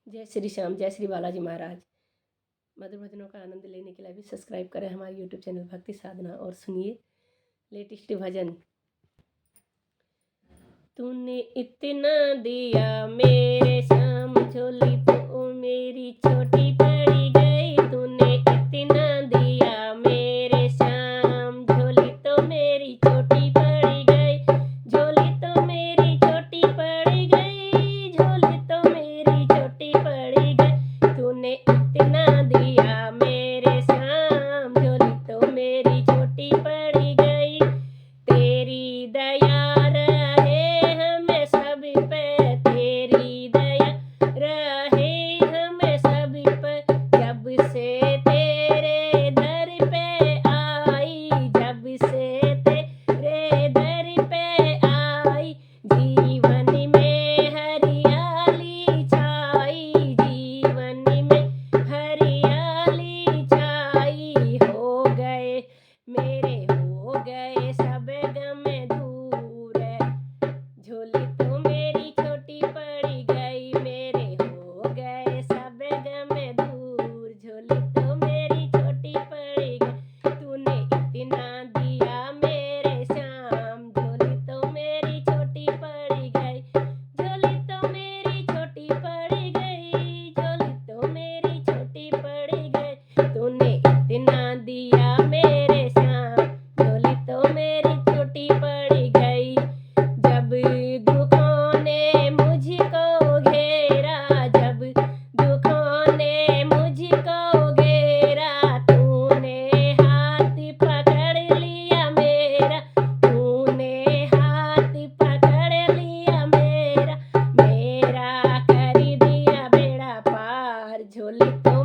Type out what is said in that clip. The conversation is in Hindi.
जय श्री श्याम, जय श्री बालाजी महाराज। मधुर भजनों का आनंद लेने के लिए भी सब्सक्राइब करें हमारे यूट्यूब चैनल भक्ति साधना और सुनिए लेटेस्ट भजन। तूने इतना दिया मेरे श्याम, झोली तो मेरी छोटी पड़ी गई। तूने इतना दिया मेरे श्याम, झोली तो मेरी छोटी पड़ी गई। झोली तो मेरी छोटी पड़ी गई, झोली तो मेरी छोटी पड़ी गई। तूने इतना दिया मेरे श्याम, झोली तो मेरी छोटी पड़ी गई। तेरी दया रहे हमें सब पे, तेरी दया रहे हमें सब पे। जब से तेरे दर पे आई, जब से तेरे दर पे आई, जीवन में हरियाली छाई, जीवन में हरियाली छाई। हो गए मेरे, हो गए सब गम दूर। झोली तो मेरी छोटी पड़ी गई, मेरे हो गए सब गम दूर। झोली तो मेरी छोटी पड़ी गई। तूने इतना दिया मेरे श्याम, झोली तो मेरी छोटी पड़ी गई। झोली तो मेरी छोटी पड़ी गई, झोली तो मेरी छोटी पड़ी गई। तूने इतना दिया मेरे श्याम, झोली तो मेरी छोटी पड़ी गई। जब दुखों ने मुझको घेरा, जब दुखों ने मुझको घेरा, तूने हाथ पकड़ लिया मेरा, तूने हाथ पकड़ लिया मेरा, मेरा कर दिया बेड़ा पार। झोली तो